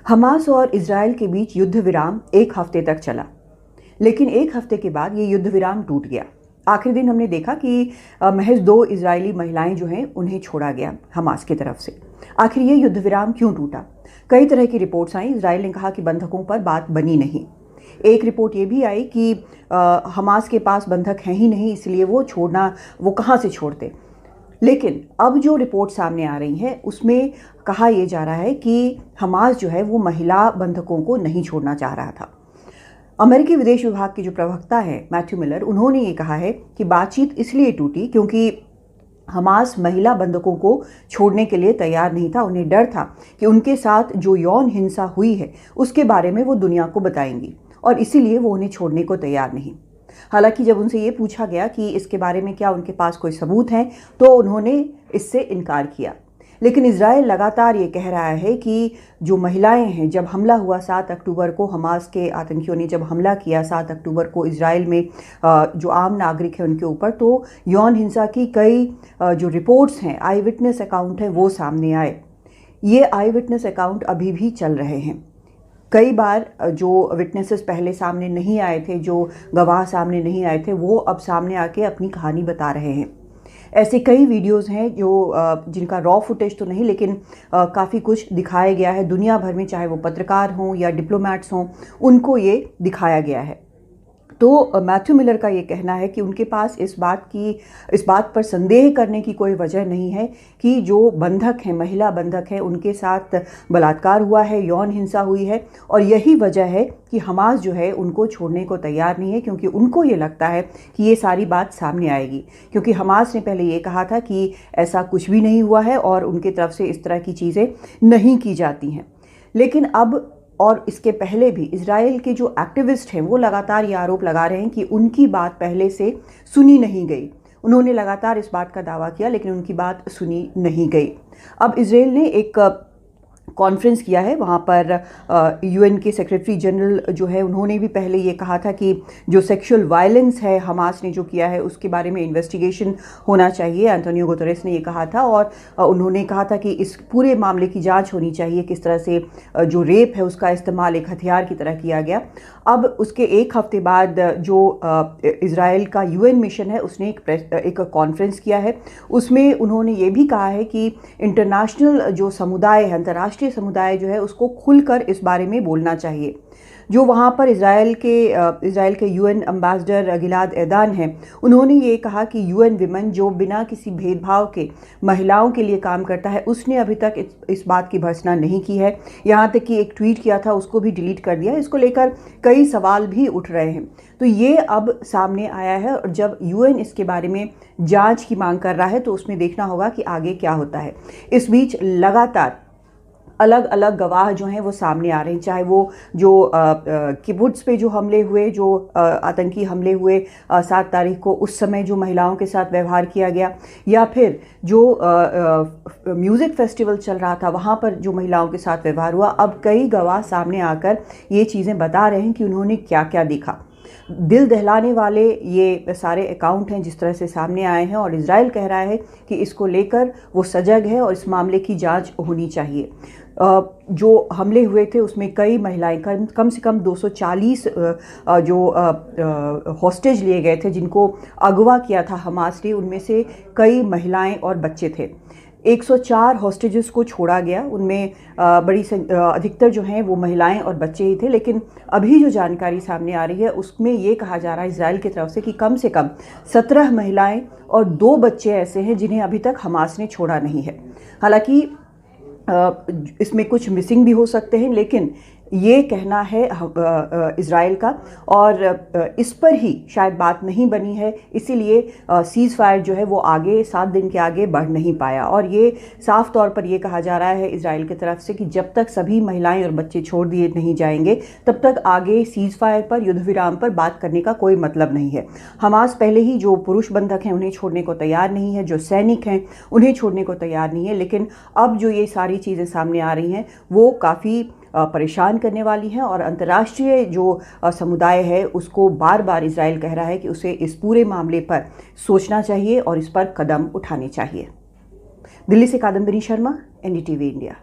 Hamas और Israel के बीच युद्ध विराम एक हफ्ते तक चला, लेकिन एक हफ्ते के बाद ये युद्ध विराम टूट गया। आखिरी दिन हमने देखा कि महज 2 इजरायली महिलाएं जो हैं उन्हें छोड़ा गया हमास की तरफ से। आखिर ये युद्ध विराम क्यों टूटा? कई तरह की रिपोर्ट्स आई। इजराइल ने कहा कि बंधकों पर बात बनी नहीं। एक रिपोर्ट ये भी आई कि हमास के पास बंधक हैं ही नहीं, इसलिए वो कहाँ से छोड़ते। लेकिन अब जो रिपोर्ट सामने आ रही है उसमें कहा यह जा रहा है कि हमास जो है वो महिला बंधकों को नहीं छोड़ना चाह रहा था। अमेरिकी विदेश विभाग के जो प्रवक्ता हैं मैथ्यू मिलर, उन्होंने ये कहा है कि बातचीत इसलिए टूटी क्योंकि हमास महिला बंधकों को छोड़ने के लिए तैयार नहीं था। उन्हें डर था कि उनके साथ जो यौन हिंसा हुई है उसके बारे में वो दुनिया को बताएंगी और इसीलिए वो उन्हें छोड़ने को तैयार नहीं। हालांकि जब उनसे ये पूछा गया कि इसके बारे में क्या उनके पास कोई सबूत हैं, तो उन्होंने इससे इनकार किया। लेकिन इजराइल लगातार ये कह रहा है कि जो महिलाएं हैं, जब हमला हुआ 7 अक्टूबर को, हमास के आतंकियों ने जब हमला किया 7 अक्टूबर को इजराइल में जो आम नागरिक हैं उनके ऊपर, तो यौन हिंसा की कई जो रिपोर्ट्स हैं, आई विटनेस अकाउंट हैं, वो सामने आए। ये आई विटनेस अकाउंट अभी भी चल रहे हैं। कई बार जो विटनेसेस पहले सामने नहीं आए थे, जो गवाह सामने नहीं आए थे, वो अब सामने आके अपनी कहानी बता रहे हैं। ऐसे कई वीडियोस हैं जो जिनका रॉ फुटेज तो नहीं, लेकिन काफ़ी कुछ दिखाया गया है दुनिया भर में, चाहे वो पत्रकार हों या डिप्लोमैट्स हों, उनको ये दिखाया गया है। तो मैथ्यू मिलर का ये कहना है कि उनके पास इस बात पर संदेह करने की कोई वजह नहीं है कि जो बंधक हैं, महिला बंधक हैं, उनके साथ बलात्कार हुआ है, यौन हिंसा हुई है, और यही वजह है कि हमास जो है उनको छोड़ने को तैयार नहीं है, क्योंकि उनको ये लगता है कि ये सारी बात सामने आएगी। क्योंकि हमास ने पहले ये कहा था कि ऐसा कुछ भी नहीं हुआ है और उनकी तरफ से इस तरह की चीज़ें नहीं की जाती हैं। लेकिन अब और इसके पहले भी इजराइल के जो एक्टिविस्ट हैं वो लगातार ये आरोप लगा रहे हैं कि उनकी बात पहले से सुनी नहीं गई। उन्होंने लगातार इस बात का दावा किया, लेकिन उनकी बात सुनी नहीं गई। अब इजराइल ने एक कॉन्फ्रेंस किया है। वहाँ पर यूएन के सेक्रेटरी जनरल जो है, उन्होंने भी पहले ये कहा था कि जो सेक्सुअल वायलेंस है हमास ने जो किया है उसके बारे में इन्वेस्टिगेशन होना चाहिए। एंटोनियो गुतेरेस ने ये कहा था, और उन्होंने कहा था कि इस पूरे मामले की जांच होनी चाहिए, किस तरह से जो रेप है उसका इस्तेमाल एक हथियार की तरह किया गया। अब उसके एक हफ्ते बाद जो इजराइल का यूएन मिशन है उसने एक कॉन्फ्रेंस किया है। उसमें उन्होंने ये भी कहा है कि इंटरनेशनल जो समुदाय है, अंतर्राष्ट्रीय समुदाय जो है, उसको खुलकर इस बारे में बोलना चाहिए। जो वहाँ पर इजराइल के यूएन एम्बेसडर गिलाद एदान हैं, उन्होंने ये कहा कि यूएन विमेन जो बिना किसी भेदभाव के महिलाओं के लिए काम करता है, उसने अभी तक इस बात की भर्त्सना नहीं की है। यहाँ तक कि एक ट्वीट किया था उसको भी डिलीट कर दिया। इसको लेकर कई सवाल भी उठ रहे हैं। तो ये अब सामने आया है, और जब यूएन इसके बारे में जांच की मांग कर रहा है तो उसमें देखना होगा कि आगे क्या होता है। इस बीच लगातार अलग अलग गवाह जो हैं वो सामने आ रहे हैं, चाहे वो जो किबुत्ज पे जो हमले हुए, जो आतंकी हमले हुए 7 तारीख को, उस समय जो महिलाओं के साथ व्यवहार किया गया, या फिर जो म्यूज़िक फेस्टिवल चल रहा था वहाँ पर जो महिलाओं के साथ व्यवहार हुआ। अब कई गवाह सामने आकर ये चीज़ें बता रहे हैं कि उन्होंने क्या क्या देखा। दिल दहलाने वाले ये सारे अकाउंट हैं जिस तरह से सामने आए हैं, और इजराइल कह रहा है कि इसको लेकर वो सजग है और इस मामले की जांच होनी चाहिए। जो हमले हुए थे उसमें कई महिलाएं, कम से कम 240 जो हॉस्टेज लिए गए थे, जिनको अगवा किया था हमास ने, उनमें से कई महिलाएं और बच्चे थे। 104 हॉस्टेजेस को छोड़ा गया, उनमें अधिकतर जो हैं वो महिलाएं और बच्चे ही थे। लेकिन अभी जो जानकारी सामने आ रही है उसमें ये कहा जा रहा है इजराइल की तरफ से कि कम से कम 17 महिलाएं और 2 बच्चे ऐसे हैं जिन्हें अभी तक हमास ने छोड़ा नहीं है। हालांकि इसमें कुछ मिसिंग भी हो सकते हैं, लेकिन ये कहना है इजराइल का, और इस पर ही शायद बात नहीं बनी है, इसीलिए सीज़ फायर जो है वो आगे 7 दिन के आगे बढ़ नहीं पाया। और ये साफ तौर पर ये कहा जा रहा है इजराइल की तरफ से कि जब तक सभी महिलाएं और बच्चे छोड़ दिए नहीं जाएंगे तब तक आगे सीज़ फायर पर, युद्ध विराम पर बात करने का कोई मतलब नहीं है। हमास पहले ही जो पुरुष बंधक हैं उन्हें छोड़ने को तैयार नहीं है, जो सैनिक हैं उन्हें छोड़ने को तैयार नहीं है। लेकिन अब जो ये सारी चीज़ें सामने आ रही हैं वो काफ़ी परेशान करने वाली हैं, और अंतर्राष्ट्रीय जो समुदाय है उसको बार बार इजराइल कह रहा है कि उसे इस पूरे मामले पर सोचना चाहिए और इस पर कदम उठाने चाहिए। दिल्ली से कादम्बिनी शर्मा, एनडीटीवी इंडिया।